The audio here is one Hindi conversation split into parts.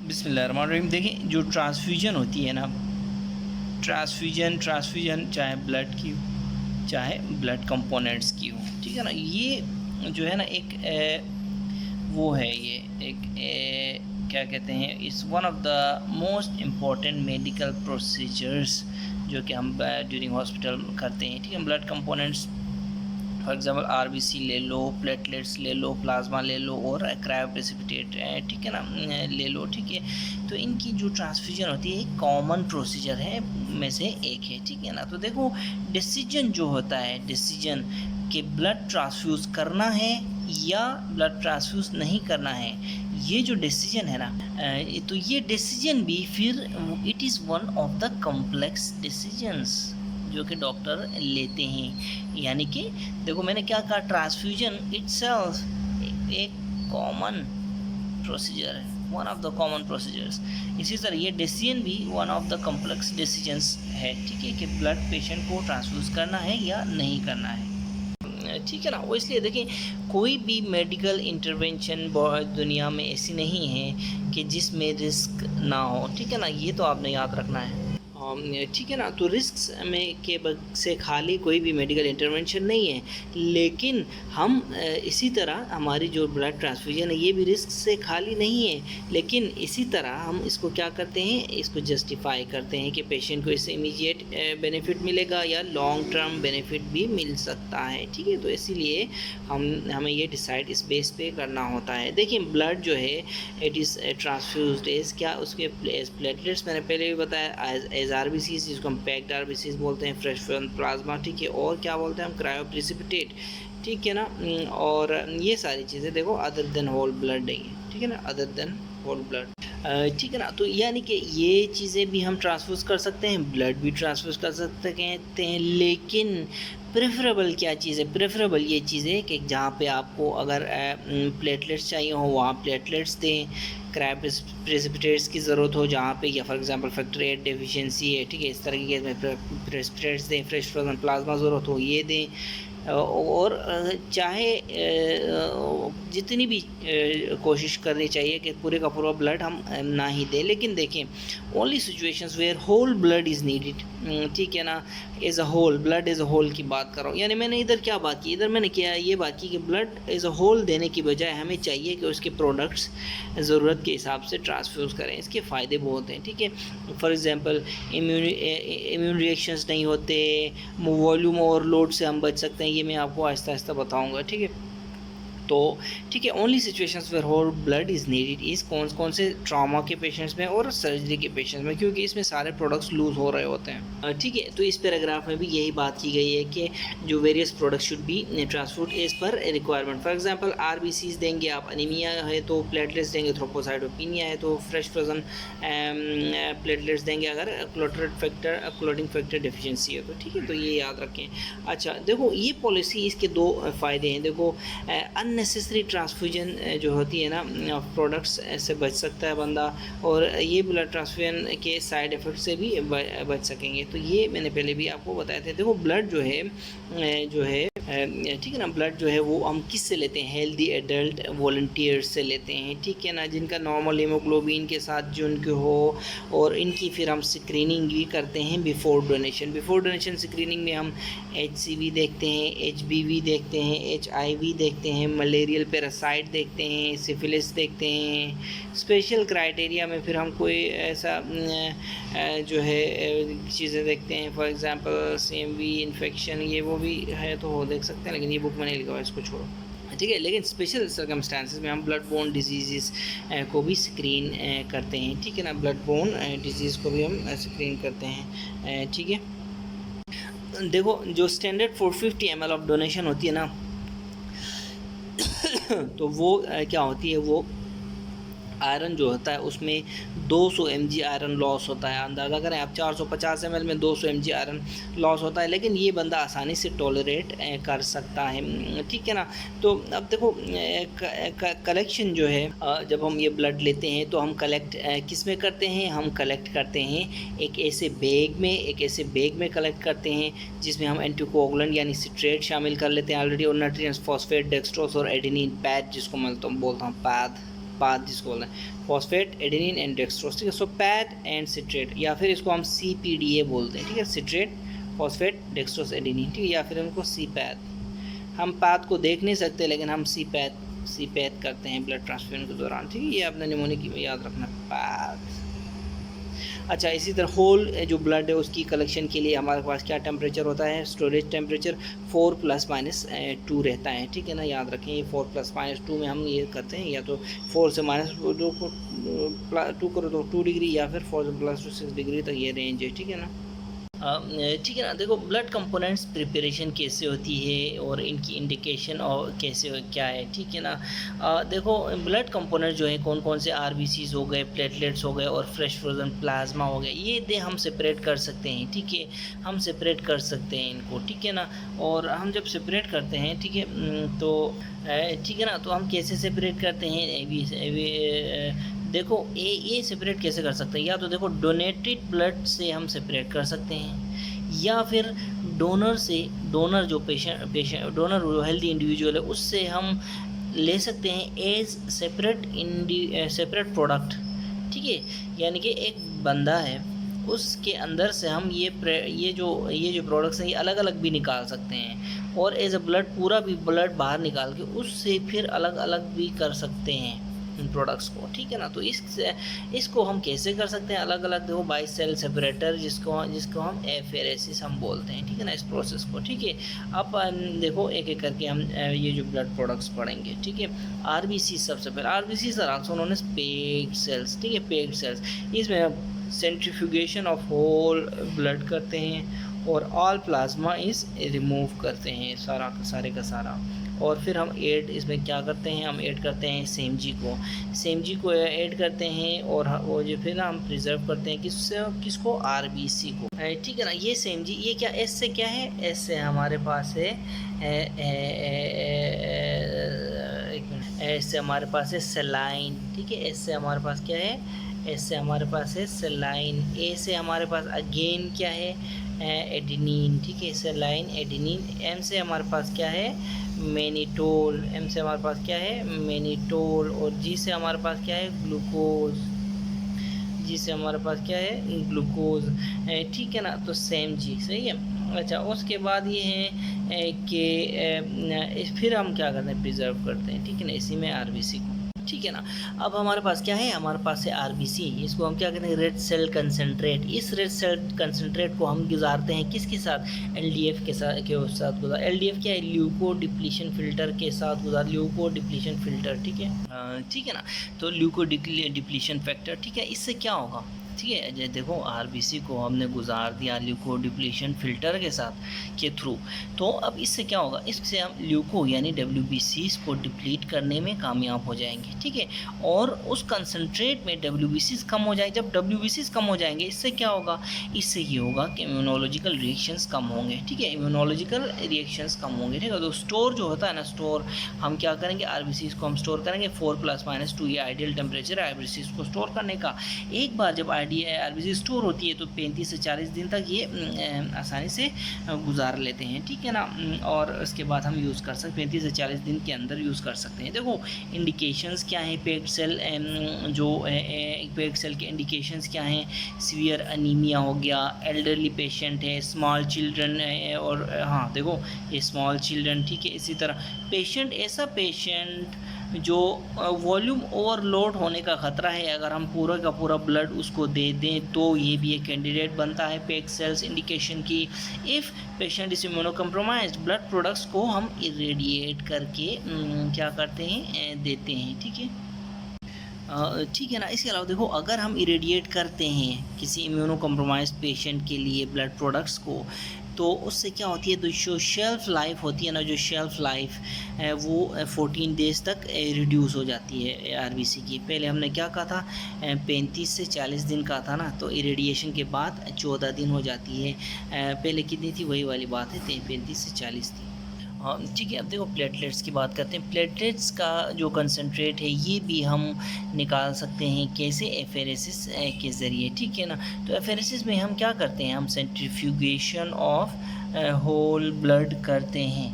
बिस्मिल्लाहिर्रहमानिर्रहीम। देखिए, जो ट्रांसफ्यूजन होती है ना, ट्रांसफ्यूजन चाहे ब्लड की हो, चाहे ब्लड कंपोनेंट्स की हो, ठीक है ना। ये जो है ना एक वो है, ये एक क्या कहते हैं, is one of the most important medical procedures जो कि हम ड्यूरिंग हॉस्पिटल करते हैं, ठीक है। Blood components for example RBC ले लो, प्लेटलेट्स ले लो, प्लाज्मा ले लो और क्रायोप्रेसिपिटेट, ठीक है ना, ले लो, ठीक है। तो इनकी जो ट्रांसफ्यूजन होती है एक कॉमन प्रोसीजर है में से एक है, ठीक है ना। तो देखो, डिसीजन जो होता है, डिसीजन कि ब्लड ट्रांसफ्यूज़ करना है या ब्लड ट्रांसफ्यूज़ नहीं करना है, ये जो डिसीजन है ना, तो ये डिसीजन भी फिर it is one of the complex decisions जो कि डॉक्टर लेते हैं। यानी कि देखो, मैंने क्या कहा, ट्रांसफ्यूजन इट्सेल्फ एक कॉमन प्रोसीजर है, one of the common procedures. इसी तरह ये डिसीजन भी one of the complex decisions है, ठीक है, कि ब्लड पेशेंट को ट्रांसफ्यूज़ करना है या नहीं करना है, ठीक है ना। वो इसलिए देखें, कोई भी मेडिकल इंटरवेंशन दुनिया में ऐसी नहीं है कि जिसमें रिस्क ना हो, ठीक है ना। ये तो आपने याद रखना है, ठीक है ना। तो रिस्क में से खाली कोई भी मेडिकल इंटरवेंशन नहीं है, लेकिन हम इसी तरह हमारी जो ब्लड ट्रांसफ्यूजन है ये भी रिस्क से खाली नहीं है, लेकिन इसी तरह हम इसको क्या करते हैं, इसको जस्टिफाई करते हैं कि पेशेंट को इससे इमीडिएट बेनिफिट मिलेगा या लॉन्ग टर्म बेनिफिट भी मिल सकता है, ठीक है। तो इसीलिए हमें ये डिसाइड इस बेस पे करना होता है। देखिए, ब्लड जो है इट इज़ ट्रांसफ्यूज्ड एज क्या, उसके प्लेटलेट्स मैंने पहले भी बताया, एज आरबीसीज, जिसको हम पैक्ड आरबीसीज बोलते हैं, फ्रेश प्लाज्मा, ठीक है, और क्या बोलते हैं हम, क्रायोप्रेसिपिटेट, ठीक है ना। और ये सारी चीज़ें देखो अदर देन होल ब्लड नहीं है, ठीक है ना, अदर देन होल ब्लड, ठीक है ना। तो यानी कि ये चीज़ें भी हम ट्रांसफ्यूज़ कर सकते हैं, ब्लड भी ट्रांसफ्यूज़ कर सकते हैं, लेकिन प्रेफरेबल क्या चीज़ है, प्रेफरेबल ये चीज़ है कि जहाँ पे आपको अगर प्लेटलेट्स चाहिए हो वहाँ प्लेटलेट्स दें, क्रायोप्रेसिपिटेट्स की ज़रूरत हो जहाँ पे, या फॉर एग्जांपल फैक्टर 8 डेफिशिएंसी है, ठीक है, इस तरह की प्रेसिपिटेट्स दें, फ्रेश फ्रोजन प्लाज्मा ज़रूरत हो ये दें, और चाहे जितनी भी कोशिश करनी चाहिए कि पूरे का पूरा ब्लड हम ना ही दें, लेकिन देखें, only situations where whole blood is needed, ठीक है ना, as a whole, blood as a whole की बात कर रहा हूँ। यानी मैंने इधर क्या बात की, इधर मैंने क्या ये बात की कि ब्लड एज अ होल देने की बजाय हमें चाहिए कि उसके प्रोडक्ट्स ज़रूरत के हिसाब से ट्रांसफ्यूज़ करें। इसके फ़ायदे बहुत हैं, ठीक है। फॉर एग्जांपल इम्यून रिएक्शंस नहीं होते, वॉल्यूम ओवरलोड से हम बच सकते हैं, ये मैं आपको आहिस्ता आहिस्ता बताऊँगा, ठीक है। तो ठीक है, only situations where whole blood is needed is कौन से ट्रॉमा के पेशेंट्स में और सर्जरी के पेशेंट्स में, क्योंकि इसमें सारे प्रोडक्ट्स लूज़ हो रहे होते हैं, ठीक है। तो इस पैराग्राफ में भी यही बात की गई है कि जो various products should be transfused as per requirement. For example RBCs देंगे आप, अनीमिया है तो प्लेटलेट्स देंगे, थ्रोम्बोसाइटोपिनिया है तो फ्रेश फ्रोजन प्लेटलेट्स देंगे, अगर क्लोटिंग फैक्टर डेफिशिएंसी है तो, ठीक है। तो ये याद रखें। अच्छा देखो, ये पॉलिसी, इसके दो फ़ायदे हैं। देखो, अननेसेसरी ट्रांसफ्यूजन जो होती है ना, प्रोडक्ट्स से बच सकता है बंदा, और ये ब्लड ट्रांसफ्यूजन के साइड इफ़ेक्ट से भी बच सकेंगे। तो ये मैंने पहले भी आपको बताए थे। देखो, ब्लड जो है ठीक है ना, ब्लड जो है वो हम किस से लेते हैं, हेल्दी एडल्ट वॉलंटियर्स से लेते हैं, ठीक है ना, जिनका नॉर्मल हीमोग्लोबिन के साथ जो उनके हो, और इनकी फिर हम स्क्रीनिंग भी करते हैं बिफोर डोनेशन स्क्रीनिंग में हम HCV देखते हैं, HBV देखते हैं, HIV देखते हैं, मलेरियल पैरासाइट देखते हैं, सिफिलिस देखते हैं। स्पेशल क्राइटेरिया में फिर हम कोई ऐसा जो है चीज़ें देखते हैं, फॉर एग्जांपल CMV इन्फेक्शन, ये वो भी है तो हो देख सकते हैं, लेकिन ये बुक में नहीं लिखा हुआ, इसको छोड़ो, ठीक है। लेकिन स्पेशल सर्कमस्टांसेस में हम ब्लड बोर्न डिजीज़ को भी स्क्रीन करते हैं, ठीक है ना, ब्लड बोर्न डिजीज़ को भी हम स्क्रीन करते हैं, ठीक है। देखो, जो स्टैंडर्ड 450 ml ऑफ डोनेशन होती है ना, तो वो क्या होती है, वो आयरन जो होता है उसमें 200 mg आयरन लॉस होता है। अंदाज़ा करें आप, 450 ml में 200 mg आयरन लॉस होता है, लेकिन ये बंदा आसानी से टॉलरेट कर सकता है, ठीक है ना। तो अब देखो, कलेक्शन जो है, जब हम ये ब्लड लेते हैं तो हम कलेक्ट किस में करते हैं, हम कलेक्ट करते हैं एक ऐसे बैग में कलेक्ट करते हैं जिसमें हम एंटीकोगुलेंट यानी सिट्रेट शामिल कर लेते हैं ऑलरेडी, और न्यूट्रिएंट्स, फॉस्फेट, डेक्सट्रोज और एडेनिन पैड, जिसको मैं बोलता हूँ पैड, पाथ जिसको बोलते हैं, फॉस्फेट एडेनिन एंड डेक्सट्रोज, ठीक है। सो पैथ एंड सिट्रेट, या फिर इसको हम CPDA बोलते हैं, ठीक है, सिट्रेट फॉस्फेट डेक्सट्रोज एडेनिन, ठीक है, या फिर उनको सी पैथ। हम पाथ को देख नहीं सकते लेकिन हम सी पैथ करते हैं ब्लड ट्रांसफ्यूजन के दौरान, ठीक है। ये अपने निमोनिक में याद रखना, पैथ। अच्छा, इसी तरह होल जो ब्लड है उसकी कलेक्शन के लिए हमारे पास क्या टेम्परेचर होता है, स्टोरेज टेम्परेचर 4+-2 रहता है, ठीक है ना, याद रखें। ये 4+-2 में हम ये करते हैं, या तो 4 से -2 को 2 करो तो 2 डिग्री, या फिर 4+2 6 डिग्री तक ये रेंज है, ठीक है ना। ठीक है ना। देखो ब्लड कंपोनेंट्स प्रिपरेशन कैसे होती है और इनकी इंडिकेशन और कैसे क्या है, ठीक है ना। देखो ब्लड कंपोनेंट जो है कौन कौन से, RBCs हो गए, प्लेटलेट्स हो गए और फ्रेश फ्रोजन प्लाज्मा हो गए, ये दे हम सेपरेट कर सकते हैं, ठीक है। हम सेपरेट कर सकते हैं इनको, ठीक है ना। और हम जब सेपरेट करते हैं, ठीक है, तो ठीक है ना, तो हम कैसे सेपरेट करते हैं, देखो ये सेपरेट कैसे कर सकते हैं, या तो देखो डोनेटेड ब्लड से हम सेपरेट कर सकते हैं, या फिर डोनर से, डोनर जो पेशेंट डोनर जो हेल्दी इंडिविजुअल है उससे हम ले सकते हैं एज सेपरेट प्रोडक्ट, ठीक है। यानी कि एक बंदा है उसके अंदर से हम ये जो प्रोडक्ट्स हैं ये अलग अलग भी निकाल सकते हैं, और एज अ ब्लड पूरा भी ब्लड बाहर निकाल के उससे फिर अलग अलग भी कर सकते हैं इन प्रोडक्ट्स को, ठीक है ना। तो इसको हम कैसे कर सकते हैं अलग अलग, देखो बाई सेल सेपरेटर जिसको हम एफेरेसिस हम बोलते हैं, ठीक है ना, इस प्रोसेस को, ठीक है। अब देखो एक एक करके हम ये जो ब्लड प्रोडक्ट्स पढ़ेंगे, ठीक है। RBC सबसे पहले, RBCs are also known as packed cells, ठीक है, पेक्ड सेल्स। इसमें हम सेंट्रीफ्यूगेशन ऑफ होल ब्लड करते हैं और ऑल प्लाज्मा इज रिमूव करते हैं, सारे का सारा। और फिर हम इसमें क्या करते हैं, हम ऐड करते हैं सेम जी को ऐड करते हैं, और वो जो फिर ना हम प्रिजर्व करते हैं किसको, RBC को, ठीक है ना। ये सेम जी, ये क्या एस से क्या है, एस से हमारे पास है एक मिनट, एस से हमारे पास है सेलाइन, ठीक है। एस से हमारे पास क्या है, एस से हमारे पास है सेलाइन। ए से हमारे पास अगेन क्या है, एडेनिन, ठीक है, सेलाइन एडेनिन। एम से हमारे पास क्या है, मैनिटोल, एम से हमारे पास क्या है, मैनिटोल। और जी से हमारे पास क्या है, ग्लूकोज, जी से हमारे पास क्या है, ग्लूकोज, ठीक है ना। तो सेम जी, सही है। अच्छा, उसके बाद ये है कि फिर हम क्या करते हैं, प्रिजर्व करते हैं, ठीक है ना, इसी में RBC को, ठीक है ना। अब हमारे पास क्या है, हमारे पास है RBC, इसको हम क्या कहते हैं, रेड सेल कंसनट्रेट। इस रेड सेल कंसनट्रेट को हम गुजारते हैं किसके साथ, LDF के साथ गुजार। LDF क्या है, ल्यूको डिप्लीशन फिल्टर के साथ गुजार, ल्यूको डिप्लीशन फिल्टर, ठीक है, ठीक है ना। तो ल्यूको डिप्लीशन फैक्टर, ठीक है। इससे क्या होगा, ठीक है, देखो RBC को हमने गुजार दिया ल्यूको डिप्लीशन फिल्टर के साथ के थ्रू, तो अब इससे क्या होगा, इससे हम ल्यूको यानी WBCs को डिप्लीट करने में कामयाब हो जाएंगे, ठीक है। और उस कंसनट्रेट में WBCs कम हो जाएंगे। जब WBCs कम हो जाएंगे इससे क्या होगा, इससे ये होगा कि इम्यूनोलॉजिकल रिएक्शंस कम होंगे, ठीक है, इम्यूनोलॉजिकल रिएक्शंस कम होंगे, ठीक है। तो स्टोर जो होता है ना, स्टोर हम क्या करेंगे, RBCs को हम स्टोर करेंगे 4+-2, ये आइडियल टेम्परेचर है RBCs को स्टोर करने का। एक बार जब RBC स्टोर होती है तो 35 से 40 दिन तक ये आसानी से गुजार लेते हैं, ठीक है ना। और उसके बाद हम यूज़ कर सकते, 35 से 40 दिन के अंदर यूज़ कर सकते हैं। देखो इंडिकेशंस क्या हैं, पेक्ड सेल पेक्ड सेल के इंडिकेशंस क्या हैं, सीवियर अनीमिया हो गया, एल्डरली पेशेंट है, स्मॉल चिल्ड्रन है, और हाँ देखो ये स्मॉल चिल्ड्रन, ठीक है। इसी तरह ऐसा पेशेंट जो वॉल्यूम ओवरलोड होने का ख़तरा है, अगर हम पूरा का पूरा ब्लड उसको दे दें तो ये भी एक कैंडिडेट बनता है पेक्ड सेल्स इंडिकेशन की। If patient is immunocompromised, blood products को हम इरेडिएट करके क्या करते हैं, देते हैं, ठीक है, ठीक है ना। इसके अलावा देखो अगर हम इरेडिएट करते हैं किसी इम्यूनो कम्प्रोमाइज पेशेंट के लिए ब्लड प्रोडक्ट्स को, तो उससे क्या होती है, तो जो शेल्फ़ लाइफ होती है ना, जो शेल्फ़ लाइफ वो 14 डेज़ तक रिड्यूस हो जाती है RBC की। पहले हमने क्या कहा था, 35 से 40 दिन का था ना, तो इरेडिएशन के बाद 14 दिन हो जाती है। पहले कितनी थी, वही वाली बात है, 35 से 40 थी, ठीक है। अब देखो प्लेटलेट्स की बात करते हैं। प्लेटलेट्स का जो कंसनट्रेट है ये भी हम निकाल सकते हैं, कैसे, एफेरेसिस के ज़रिए, ठीक है ना। तो एफेरेसिस में हम क्या करते हैं, हम सेंट्रीफ्यूगेशन ऑफ होल ब्लड करते हैं,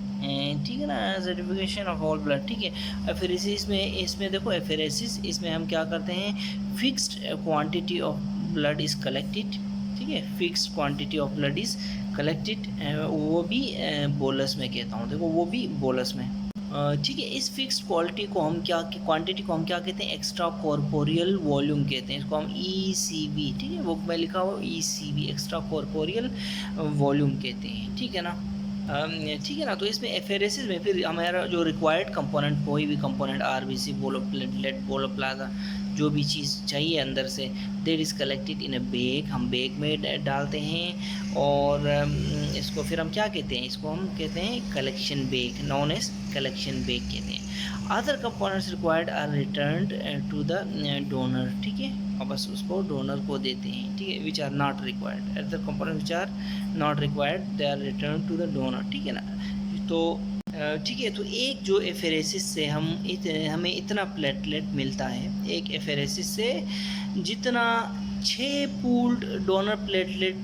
ठीक है ना, सर्टिफिकेशन ऑफ ऑल ब्लड, ठीक है। एफेरेसिस में, इसमें देखो एफेरेसिस, इसमें हम क्या करते हैं, fixed quantity of blood is collected, ठीक है, fixed quantity of blood is collected, वो भी बोलस में कहता हूँ, देखो वो भी बोलस में, ठीक है। इस फिक्स्ड क्वालिटी को हम क्या, क्वांटिटी को हम क्या कहते हैं, एक्स्ट्रा कॉर्पोरियल वॉल्यूम कहते हैं, इसको हम ECV, ठीक है, बुक में लिखा हुआ ECV, एक्स्ट्रा कॉर्पोरियल वॉल्यूम कहते हैं, ठीक है ना। ठीक है ना। तो इसमें एफेरेसिस में फिर हमारा जो रिक्वायर्ड कंपोनेंट, कोई भी कंपोनेंट RBC बोलो, प्लेटलेट बोलो, प्लाज्मा, जो भी चीज़ चाहिए अंदर से, that is collected in a bag, हम बैग में डालते हैं, और इसको फिर हम क्या कहते हैं, इसको हम कहते हैं collection bag, known as collection bag कहते हैं। Other components required are returned to the donor, ठीक है, और बस उसको डोनर को देते हैं, ठीक है, which are not required, other component which are not required they are return to the donor, ठीक है ना। तो ठीक है, तो एक जो एफेरेसिस से हमें इतना प्लेटलेट मिलता है, एक एफेरेसिस से जितना 6 पूल्ड डोनर प्लेटलेट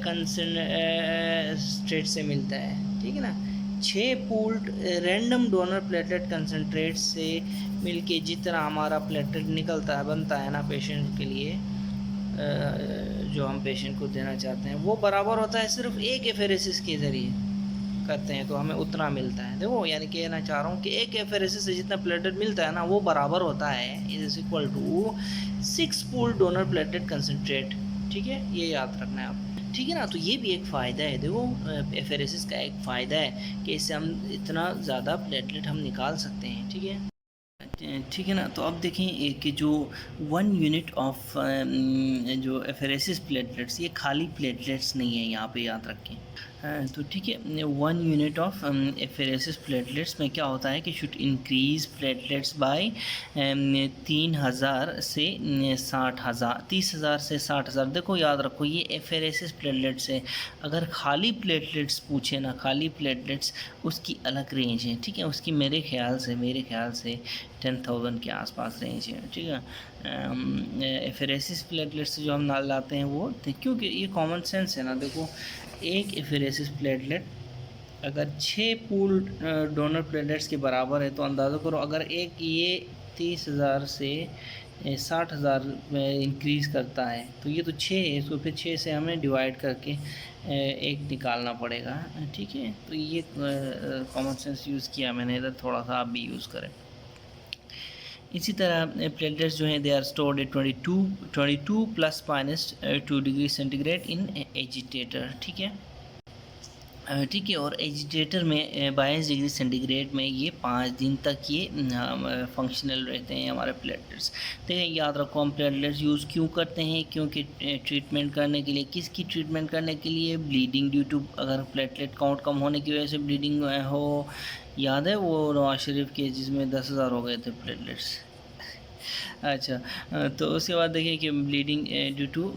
कंसनट्रेट से मिलता है, ठीक है ना, 6 pooled random donor platelet concentrate से मिलके जितना हमारा प्लेटलेट निकलता है, बनता है ना पेशेंट के लिए, जो हम पेशेंट को देना चाहते हैं, वो बराबर होता है सिर्फ एक एफेरेसिस के ज़रिए करते हैं तो हमें उतना मिलता है। देखो यानी कि कहना चाह रहा हूँ कि एक एफेरेसिस से जितना प्लेटलेट मिलता है ना, वो बराबर होता है, is equal to 6 pool donor platelet concentrate, ठीक है, ये याद रखना है आप, ठीक है ना। तो ये भी एक फ़ायदा है, देखो एफेरेसिस का एक फ़ायदा है कि इससे हम इतना ज़्यादा प्लेटलेट हम निकाल सकते हैं, ठीक है, ठीक है ना। तो अब देखें कि जो 1 यूनिट ऑफ जो एफेरेसिस प्लेटलेट्स, ये खाली प्लेटलेट्स नहीं है, यहाँ पे याद रखें। तो ठीक है, 1 यूनिट ऑफ एफेरेसिस प्लेटलेट्स में क्या होता है कि शुड इंक्रीज़ प्लेटलेट्स बाय 3000 से 60,000, 30,000 से 60,000। देखो याद रखो, ये एफेरेसिस प्लेटलेट्स है, अगर खाली प्लेटलेट्स पूछे ना, खाली प्लेटलेट्स, उसकी अलग रेंज है, ठीक है, उसकी मेरे ख्याल से 10,000 के आसपास रेंज है, ठीक है। एफेरेसिस प्लेटलेट्स जो हम लाते हैं वो, क्योंकि ये कॉमन सेंस है ना, देखो एक एफेरेसिस प्लेटलेट अगर 6 पूल डोनर प्लेटलेट्स के बराबर है, तो अंदाज़ा करो अगर एक ये 30,000 से 60,000 में इंक्रीज़ करता है, तो ये तो 6 है, इसको फिर 6 से हमें डिवाइड करके एक निकालना पड़ेगा, ठीक है। तो ये कॉमन सेंस यूज़ किया मैंने इधर, थोड़ा सा आप भी यूज़ करें। इसी तरह प्लेटलेट्स जो हैं they are stored at 22 plus minus 2 degree centigrade in agitator, ठीक है, ठीक है। और एजिटेटर में 22 डिग्री सेंटीग्रेड में ये 5 दिन तक ये फंक्शनल रहते हैं हमारे प्लेटलेट्स। तो याद रखो, हम प्लेटलेट्स यूज़ क्यों करते हैं, क्योंकि ट्रीटमेंट करने के लिए, किसकी ट्रीटमेंट करने के लिए, ब्लीडिंग ड्यू टू, अगर प्लेटलेट काउंट कम होने की वजह से ब्लीडिंग हो, याद है वो नवाज शरीफ के जिसमें 10,000 हो गए थे प्लेटलेट्स। अच्छा, तो उसके बाद देखिए कि bleeding due to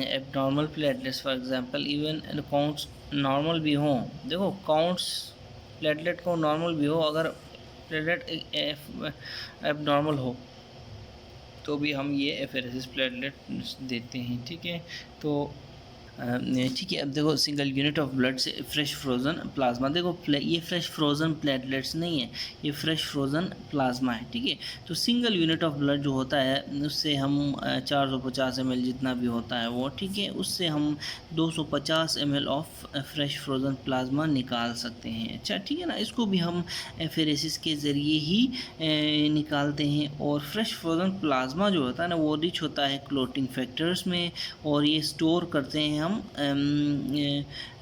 abnormal platelets, for example even counts normal भी हों, देखो काउंट्स प्लेटलेट को नॉर्मल भी हो, अगर प्लेटलेट एबनॉर्मल हो तो भी हम ये एफेरेसिस प्लेटलेट देते हैं, ठीक है। तो ठीक है, अब देखो सिंगल यूनिट ऑफ ब्लड से फ्रेश फ्रोज़न प्लाज्मा, देखो ये फ्रेश फ्रोज़न प्लेटलेट्स नहीं है, ये फ्रेश फ्रोज़न प्लाज्मा है, ठीक है। तो सिंगल यूनिट ऑफ ब्लड जो होता है उससे हम 450 ml जितना भी होता है वो, ठीक है, उससे हम 250 ml of fresh frozen plasma निकाल सकते हैं। अच्छा, ठीक है ना, इसको भी हम एफेरेसिस के ज़रिए ही निकालते हैं। और फ्रेश फ्रोज़न प्लाज्मा जो होता है ना, वो रिच होता है क्लोटिंग फैक्टर्स में, और ये स्टोर करते हैं हम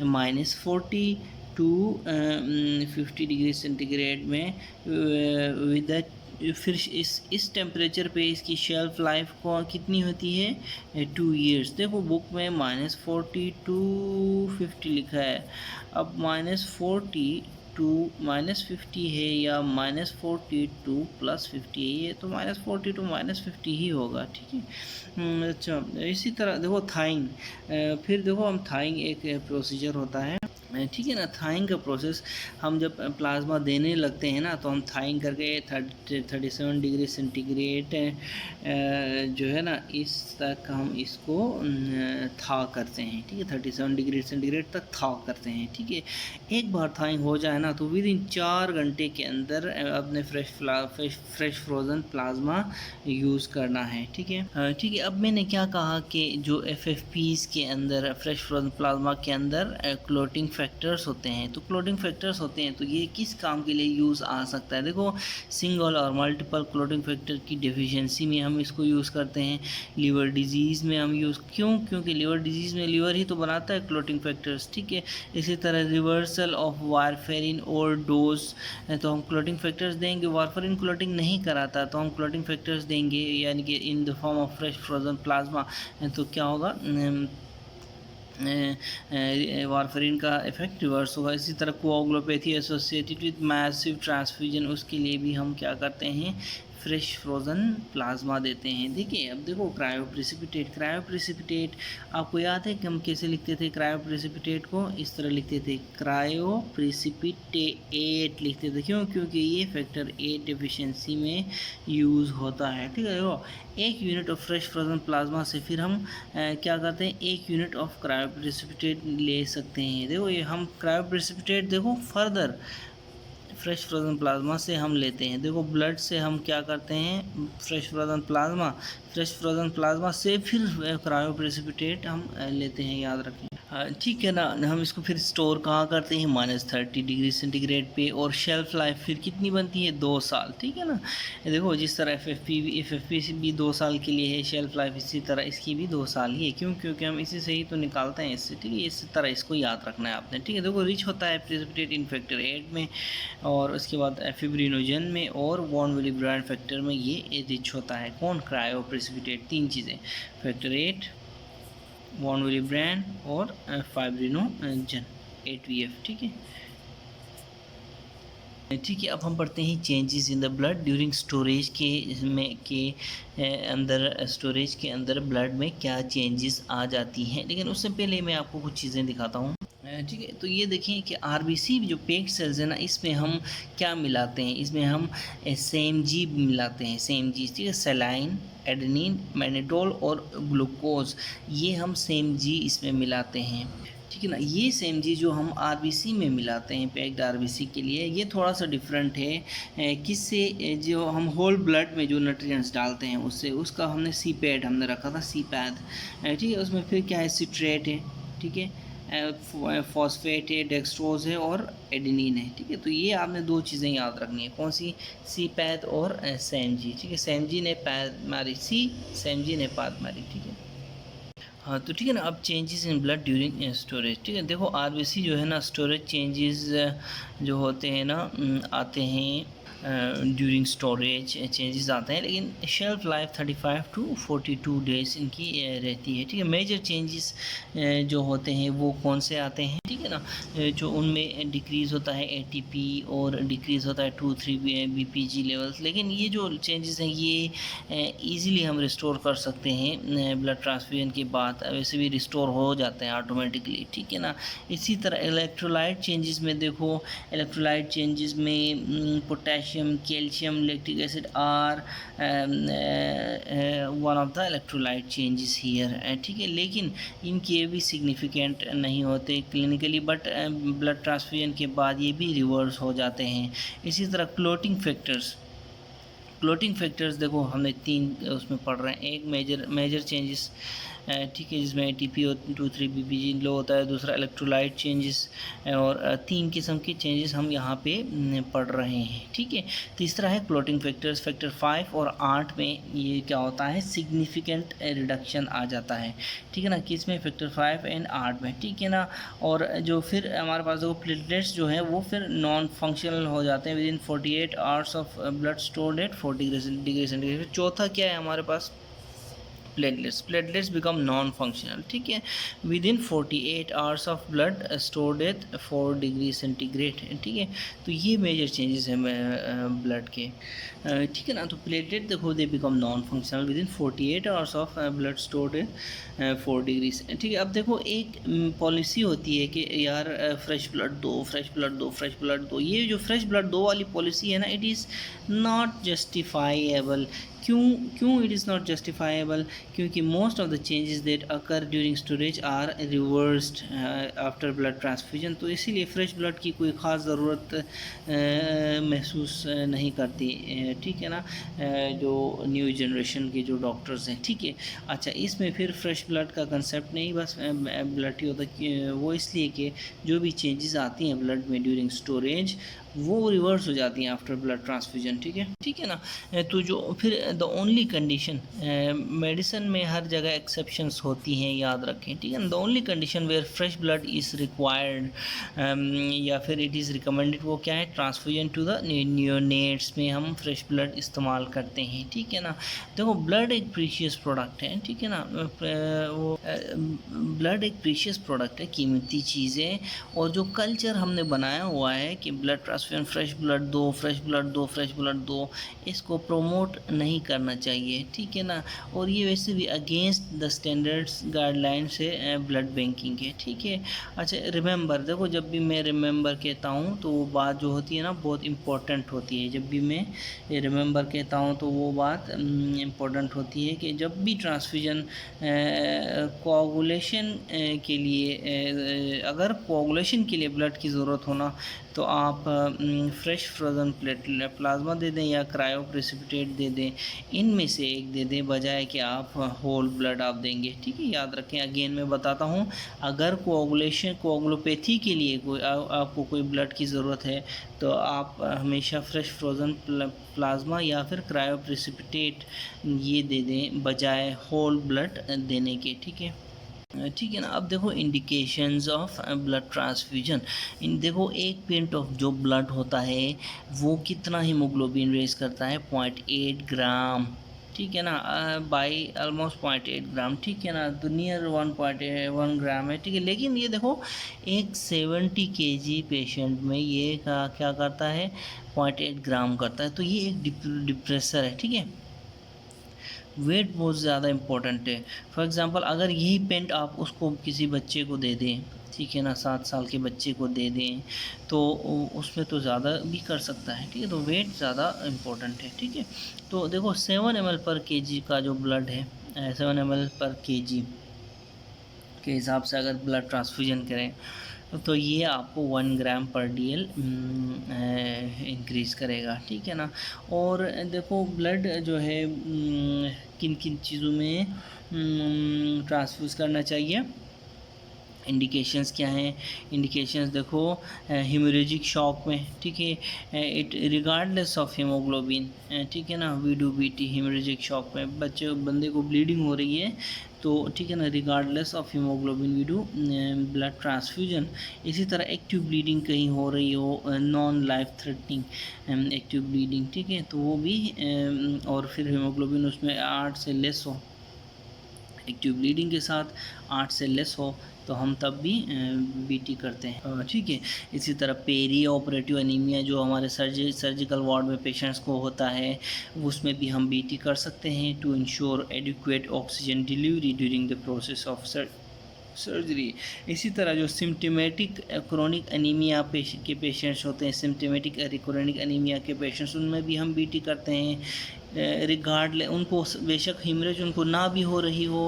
-40 टू 50 डिग्री सेंटीग्रेड में विद फिर इस टेम्परेचर पे इसकी शेल्फ़ लाइफ को कितनी होती है, 2 years। देखो बुक में -40 टू 50 लिखा है, अब -40 टू -50 है या -40 टू +50 है, ये तो -40 टू -50 ही होगा, ठीक है। अच्छा, इसी तरह देखो थाइंग, फिर देखो हम थाइंग एक प्रोसीजर होता है, ठीक है ना। थाइंग का प्रोसेस, हम जब प्लाज्मा देने लगते हैं ना, तो हम थाइंग करके 37 डिग्री सेंटीग्रेड जो है ना, इस तक हम इसको था करते हैं, ठीक है, 37 डिग्री सेंटीग्रेड तक था करते हैं, ठीक है। एक बार थाइंग हो जाए ना, ना, तो विद इन 4 घंटे के अंदर अपने फ्रेश फ्रोज़न प्लाज्मा यूज़ करना है। ठीक है, ठीक है। अब मैंने क्या कहा कि जो FFPs के अंदर फ्रेश फ्रोज़न प्लाज्मा के अंदर क्लोटिंग फैक्टर्स होते हैं, तो क्लोटिंग फैक्टर्स होते हैं तो ये किस काम के लिए यूज़ आ सकता है। देखो, सिंगल और मल्टीपल क्लोटिंग फैक्टर की डेफिशिएंसी में हम इसको यूज़ करते हैं। लीवर डिजीज़ में हम क्योंकि लीवर डिजीज़ में लीवर ही तो बनाता है क्लोटिंग फैक्टर्स। ठीक है, इसी तरह रिवर्सल ऑफ वारफेरिन और डोज, तो हम क्लोटिंग फैक्टर्स देंगे। वारफेरिन क्लोटिंग नहीं कराता तो हम क्लोटिंग फैक्टर्स देंगे, यानी कि in the form of fresh frozen plasma. तो क्या होगा, वारफेरिन का इफेक्ट रिवर्स होगा। इसी तरह कोआगुलोपैथी एसोसिएटेड विद मैसिव ट्रांसफ्यूजन, उसके लिए भी हम क्या करते हैं, फ्रेश फ्रोज़न प्लाज्मा देते हैं। देखिए, अब देखो क्रायोप्रेसिपिटेट आपको याद है कि हम कैसे लिखते थे क्रायोप्रेसिपिटेट को, इस तरह लिखते थे, क्रायोप्रेसिपिटेट लिखते थे। क्यों? क्योंकि ये फैक्टर 8 डेफिशिएंसी में यूज़ होता है। ठीक है, देखो 1 unit of fresh frozen plasma से फिर हम क्या करते हैं, 1 यूनिट ऑफ क्रायोप्रेसिपिटेट ले सकते हैं। देखो, ये हम क्रायोप्रेसिपिटेट देखो फर्दर फ्रेश फ्रोज़न प्लाज्मा से हम लेते हैं। देखो, ब्लड से हम क्या करते हैं, फ्रेश फ्रोज़न प्लाज्मा से फिर क्रायोप्रेसिपिटेट हम लेते हैं, याद रखें। ठीक है ना। हम इसको फिर स्टोर कहाँ करते हैं, -30 डिग्री सेंटीग्रेड पे, और शेल्फ़ लाइफ फिर कितनी बनती है, 2 साल। ठीक है ना। देखो, जिस तरह FFP भी 2 साल के लिए है शेल्फ़ लाइफ, इसी तरह इसकी भी 2 साल ही है। क्यों? क्योंकि हम इसी से ही तो निकालते हैं इससे। ठीक है, इसी तरह इसको याद रखना है आपने। ठीक है, देखो, रिच होता है प्रेसिपिटेट इन फैक्टर 8 में, और उसके बाद फिब्रिनोजन में और वॉन विली ब्रांड फैक्टर में ये रिच होता है। कौन? क्रायोप्रेसिपिटेट। 3 चीज़ें, फैक्टर 8, वॉन विली ब्रांड और फाइब्रिनोजन 8VF। ठीक है, ठीक है। अब हम पढ़ते हैं changes in the blood during storage storage के अंदर ब्लड में क्या चेंजेस आ जाती हैं। लेकिन उससे पहले मैं आपको कुछ चीज़ें दिखाता हूँ। ठीक है, तो ये देखें कि RBC जो पेक्ड सेल्स है ना, इसमें हम क्या मिलाते हैं, इसमें हम SAMG मिलाते हैं, SAMG। ठीक है, सेलाइन, एडेनिन, मैनिडोल और ग्लूकोज, ये हम SAMG इसमें मिलाते हैं। ठीक है ना। ये SAMG जो हम RBC में मिलाते हैं पैक्ड RBC के लिए, ये थोड़ा सा डिफरेंट है किससे, जो हम होल ब्लड में जो न्यूट्रिएंट्स डालते हैं उससे, उसका हमने CPAD हमने रखा था, CPAD। ठीक है, उसमें फिर क्या है, सिट्रेट है। ठीक है, फॉस्फेट है, डेक्सट्रोज है और एडेनिन है। ठीक है, तो ये आपने 2 चीज़ें याद रखनी है। कौन सी? CPAD और SAMG। ठीक है, SAMG ने पैद मारी SAMG ने पाद मारी। ठीक है, हाँ, तो ठीक है ना। अब changes in blood during storage. ठीक है, देखो, RBC जो है ना, स्टोरेज चेंजेस जो होते हैं ना, आते हैं ड्यूरिंग स्टोरेज चेंजेस आते हैं, लेकिन शेल्फ लाइफ 35 to 42 डेज इनकी रहती है। ठीक है, मेजर चेंजेस जो होते हैं वो कौन से आते हैं, ठीक है ना, जो उनमें डिक्रीज़ होता है ATP और डिक्रीज़ होता है 2-3 BPG लेवल्स। लेकिन ये जो चेंजेस हैं ये ईज़िली हम रिस्टोर कर सकते हैं ब्लड ट्रांसफ्यूजन के बाद, वैसे भी रिस्टोर हो जाते हैं ऑटोमेटिकली। ठीक है ना। इसी तरह इलेक्ट्रोलाइट चेंजेस में देखो, इलेक्ट्रोलाइट चेंजेस में potassium, calcium, lactic acid are one of the electrolyte changes here. ठीक है, लेकिन इनके भी सिग्निफिकेंट नहीं होते क्लिनिकली, बट ब्लड ट्रांसफ्यूजन के बाद ये भी रिवर्स हो जाते हैं। इसी तरह क्लोटिंग फैक्टर्स देखो, हमने 3 उसमें पढ़ रहे हैं। एक मेजर चेंजेस, ठीक है, जिसमें ATP और 2-3 BPG लो होता है। दूसरा इलेक्ट्रोलाइट चेंजेस, और 3 किस्म के चेंजेस हम यहाँ पे पढ़ रहे हैं। ठीक है, तीसरा है क्लोटिंग फैक्टर्स, फैक्टर 5 और 8 में ये क्या होता है, सिग्निफिकेंट रिडक्शन आ जाता है। ठीक है ना, किसमें, फैक्टर 5 एंड 8 में। ठीक है ना। और जो फिर हमारे पास जो प्लेटलेट्स जो है वो फिर नॉन फंक्शनल हो जाते हैं with in 48 hours of blood stored at 40 degree centigrade. चौथा क्या है हमारे पास, प्लेटलेट्स बिकम नॉन फंक्शनल। ठीक है, with in 48 hours of blood stored at 4 degree centigrade. ठीक है, तो ये मेजर चेंजेस हैं ब्लड के। ठीक है ना। तो प्लेटलेट देखो, they become non functional with in 48 hours of blood stored at 4 degree. ठीक है, अब देखो, एक पॉलिसी होती है कि यार फ्रेश ब्लड दो। ये जो फ्रेश ब्लड दो वाली पॉलिसी है ना, इट इज़ नॉट जस्टिफाइएबल, क्यों क्यों इट इज़ नॉट जस्टिफाइबल? क्योंकि most of the changes that occur during storage are reversed after blood transfusion. तो इसीलिए फ्रेश ब्लड की कोई ख़ास ज़रूरत महसूस नहीं करती, ठीक है ना, जो न्यू जनरेशन के जो डॉक्टर्स हैं, ठीक है। अच्छा, इसमें फिर फ्रेश ब्लड का कंसेप्ट नहीं बस ब्लड ही होता, वो इसलिए कि जो भी चेंजेस आती हैं ब्लड में ड्यूरिंग स्टोरेज वो रिवर्स हो जाती हैं आफ्टर ब्लड ट्रांसफ्यूजन, ठीक है ना। तो जो फिर द ओनली कंडीशन, मेडिसिन में हर जगह एक्सेप्शंस होती हैं, याद रखें, ठीक है ना। The only condition where fresh blood is required या फिर इट इज़ रिकमेंडेड, वो क्या है, ट्रांसफ्यूजन टू द नियोनेट्स में हम फ्रेश ब्लड इस्तेमाल करते हैं, ठीक है ना। देखो ब्लड एक प्रीशियस प्रोडक्ट है, ठीक है ना, वो ब्लड एक प्रीशियस प्रोडक्ट है, कीमती चीज़ें, और जो कल्चर हमने बनाया हुआ है कि ब्लड ट्रांसफ्यूजन, फ्रेश ब्लड दो, फ्रेश ब्लड दो, फ्रेश ब्लड दो, इसको प्रमोट नहीं करना चाहिए, ठीक है ना। और ये वैसे भी अगेंस्ट द स्टैंडर्ड्स गाइडलाइंस है ब्लड बैंकिंग के, ठीक है। अच्छा, रिमेंबर, देखो जब भी मैं रिमेंबर कहता हूँ तो वो बात जो होती है ना बहुत इम्पोर्टेंट होती है। जब भी मैं रिमेंबर कहता हूँ तो वो बात इम्पोर्टेंट होती है कि जब भी ट्रांसफ्यूजन कोआगुलेशन के लिए, अगर कोआगुलेशन के लिए ब्लड की ज़रूरत होना तो आप फ्रेश फ्रोज़न प्लाज्मा दे दें या क्रायो प्रेसिपिटेट दे दें, इनमें से एक दे दें, बजाय कि आप होल ब्लड आप देंगे, ठीक है। याद रखें, अगेन मैं बताता हूँ, अगर कोआगुलोपैथी के लिए आपको कोई ब्लड की ज़रूरत है तो आप हमेशा फ्रेश फ्रोज़न प्लाज्मा या फिर क्रायो प्रेसिपिटेट ये दे दें बजाय होल ब्लड देने के, ठीक है, ठीक है ना। अब देखो इंडिकेशंस ऑफ ब्लड ट्रांसफ्यूजन, इन देखो एक पिंट ऑफ जो ब्लड होता है वो कितना हीमोग्लोबिन रेज करता है, 0.8 ग्राम, ठीक है ना, बाई ऑलमोस्ट 0.8 ग्राम, ठीक है ना, तो नियर 1.1 ग्राम है, ठीक है। लेकिन ये देखो एक 70 kg पेशेंट में ये क्या करता है, 0.8 ग्राम करता है, तो ये एक डिप्रेसर है, ठीक है। वेट बहुत ज़्यादा इम्पोर्टेंट है। फॉर एग्ज़ाम्पल अगर यही पेंट आप उसको किसी बच्चे को दे दें, ठीक है ना, 7 साल के बच्चे को दे दें तो उसमें तो ज़्यादा भी कर सकता है, ठीक है। तो वेट ज़्यादा इम्पोर्टेंट है, ठीक है। तो देखो 7 ml पर kg का जो ब्लड है, 7 ml पर kg के हिसाब से अगर ब्लड ट्रांसफ्यूजन करें तो ये आपको 1 ग्राम पर DL इंक्रीज़ करेगा, ठीक है ना। और देखो ब्लड जो है किन किन चीज़ों में ट्रांसफ्यूज़ करना चाहिए, इंडिकेशंस क्या हैं। इंडिकेशंस देखो हेमोरेजिक शॉक में, ठीक है, इट रिगार्डलेस ऑफ हीमोग्लोबिन, ठीक है ना, VDBT हेमोरेजिक शॉक में बंदे को ब्लीडिंग हो रही है तो, ठीक है ना, regardless of haemoglobin we do blood transfusion. इसी तरह एक्टिव ब्लीडिंग कहीं हो रही हो, non life threatening active bleeding, ठीक है, तो वो भी और फिर हीमोग्लोबिन उसमें 8 से लेस हो, एक्टिव ब्लीडिंग के साथ 8 से लेस हो तो हम तब भी BT करते हैं, ठीक है। इसी तरह पेरी ऑपरेटिव एनीमिया जो हमारे सर्जिकल वार्ड में पेशेंट्स को होता है उसमें भी हम BT कर सकते हैं to ensure adequate oxygen delivery during the process of surgery. इसी तरह जो सिम्टमेटिक क्रोनिक एनीमिया के पेशेंट्स होते हैं, सिम्टमेटिक क्रोनिक एनीमिया के पेशेंट्स, उनमें भी हम BT करते हैं रिगार्डलेस, उनको बेशक हेमरेज उनको ना भी हो रही हो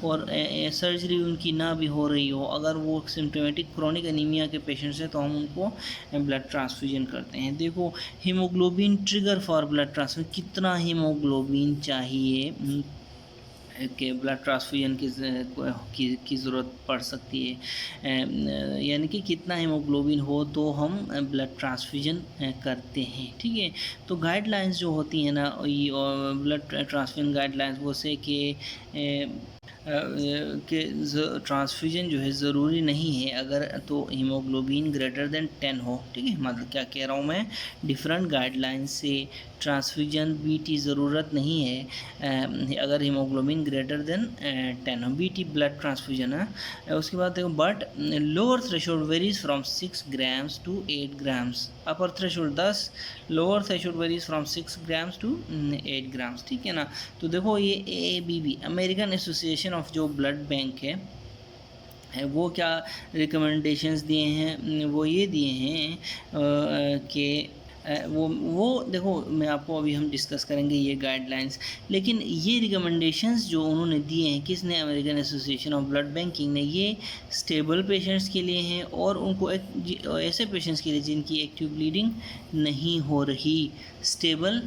और सर्जरी उनकी ना भी हो रही हो, अगर वो सिम्टमेटिक क्रोनिक एनीमिया के पेशेंट्स हैं तो हम उनको ब्लड ट्रांसफ्यूजन करते हैं। देखो haemoglobin trigger for blood transfusion, कितना हीमोग्लोबिन चाहिए कि ब्लड ट्रांसफ्यूजन की ज़रूरत पड़ सकती है, यानी कि कितना हीमोग्लोबिन हो तो हम ब्लड ट्रांसफ्यूजन करते हैं, ठीक है। तो गाइडलाइंस जो होती हैं ना, ये ब्लड ट्रांसफ्यूजन गाइडलाइंस वो से कि ट्रांसफ्यूजन जो है ज़रूरी नहीं है अगर तो हीमोग्लोबिन ग्रेटर देन 10 हो, ठीक है। मतलब क्या कह रहा हूँ मैं, डिफरेंट गाइडलाइंस से ट्रांसफ्यूजन BT ज़रूरत नहीं है अगर हीमोग्लोबिन ग्रेटर देन 10 हो, BT ब्लड ट्रांसफ्यूजन है। उसके बाद देखो but lower threshold varies from 6 grams to 8 grams, upper threshold 10, lower threshold varies from 6 grams to 8 grams, ठीक है ना। तो देखो ये AABB अमेरिकन एसोसिएशन ऑफ जो ब्लड बैंक है वो क्या रिकमेंडेशंस दिए हैं, वो ये दिए हैं कि वो देखो, मैं आपको अभी हम डिस्कस करेंगे ये गाइडलाइंस, लेकिन ये रिकमेंडेशंस जो उन्होंने दिए हैं, किसने, American Association of blood banking ने, ये स्टेबल पेशेंट्स के लिए हैं और उनको ऐसे पेशेंट्स के लिए जिनकी एक्टिव ब्लीडिंग नहीं हो रही, स्टेबल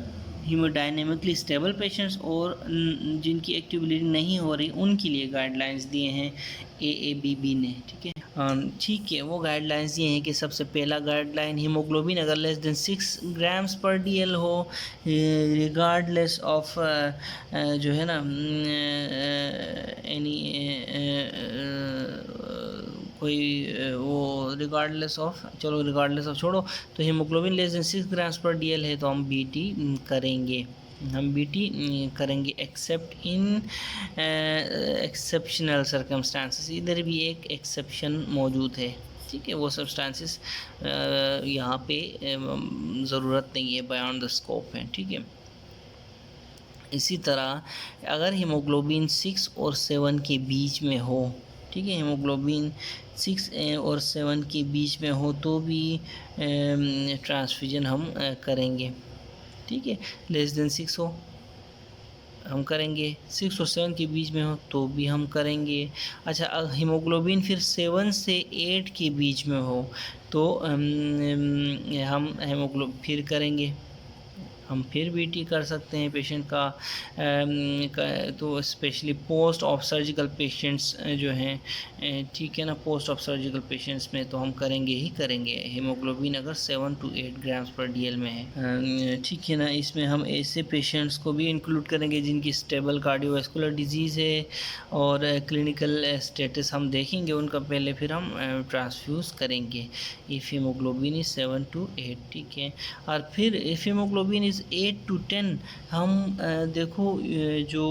हीमोडायनेमिकली स्टेबल पेशेंट्स और जिनकी एक्टिव ब्लीडिंग नहीं हो रही, उनके लिए गाइडलाइंस दिए हैं AABB ने। ठीक है, ठीक है, वो गाइडलाइंस ये हैं कि सबसे पहला गाइडलाइन, हीमोग्लोबिन अगर लेस देन 6 ग्राम्स पर DL हो, रिगार्डलेस ऑफ जो है ना एनी कोई वो रिगार्डलेस ऑफ, चलो रिगार्डलेस ऑफ छोड़ो, तो हीमोग्लोबिन लेस देन 6 ग्राम्स पर DL है तो हम BT करेंगे, करेंगे एक्सेप्ट इन एक्सेप्शनल सर्कमस्टांसिस। इधर भी एक एक्सेप्शन मौजूद है, ठीक है, वो सब्सटेंसेस यहाँ पे ज़रूरत नहीं है, बियॉन्ड द स्कोप है। ठीक है, इसी तरह अगर हीमोग्लोबिन 6 और 7 के बीच में हो, ठीक है, हीमोग्लोबिन 6 और 7 के बीच में हो तो भी ट्रांसफ्यूजन हम करेंगे। ठीक है, लेस देन 6 हो हम करेंगे, 6 और 7 के बीच में हो तो भी हम करेंगे। अच्छा, हीमोग्लोबिन फिर 7 से 8 के बीच में हो तो हम फिर करेंगे, हम फिर BT कर सकते हैं पेशेंट का, तो specially post of surgical patients जो हैं, ठीक है ना, पोस्ट ऑफ सर्जिकल पेशेंट्स में तो हम करेंगे ही करेंगे हीमोग्लोबिन अगर 7 to 8 ग्राम्स पर DL में है। ठीक है ना, इसमें हम ऐसे पेशेंट्स को भी इंक्लूड करेंगे जिनकी स्टेबल कार्डियोवास्कुलर डिजीज़ है और क्लिनिकल स्टेटस हम देखेंगे उनका पहले, फिर हम ट्रांसफ्यूज़ करेंगे इफ़ हीमोग्लोबिन इज़ 7 to 8। ठीक है, और फिर इफ़ हीमोग्लोबिन इज़ 8 to 10, हम देखो जो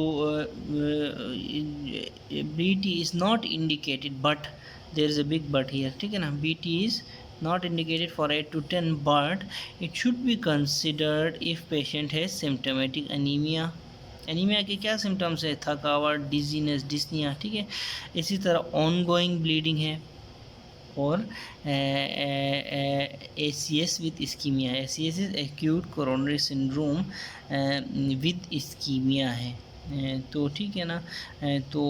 BT is not indicated but there is a big but here. ठीक है ना, BT is not indicated for 8 to 10 but it should be considered if patient has symptomatic anemia। Anaemia के क्या सिम्टम्स है, थकावट, डिजीनेस, डिस्निया। ठीक है, इसी तरह ऑनगोइंग ब्लीडिंग है और ACS with ischaemia. ACS is acute coronary syndrome with ischaemia है। तो ठीक है ना, तो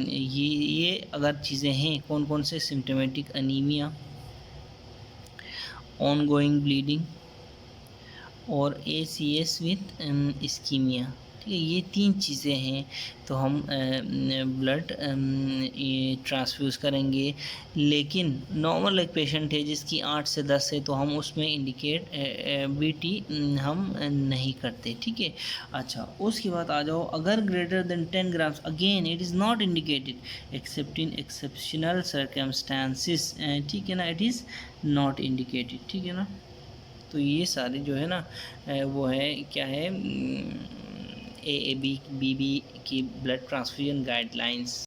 ये अगर चीज़ें हैं, कौन कौन से, सिम्टोमेटिक अनीमिया, ऑनगोइंग ब्लीडिंग और ACS विद इस्कीमिया। ठीक है, ये 3 चीज़ें हैं तो हम ब्लड ट्रांसफ्यूज़ करेंगे। लेकिन नॉर्मल एक पेशेंट है जिसकी 8 से 10 है तो हम उसमें इंडिकेट BT हम नहीं करते। ठीक है, अच्छा, उसके बाद आ जाओ, अगर greater than 10 grams, again it is not indicated accept in exceptional circumstances. ठीक है ना, इट इज़ नॉट इंडिकेटेड। ठीक है ना, तो ये सारे जो है ना वो है, क्या है, AABB की ब्लड ट्रांसफ्यूजन गाइडलाइंस।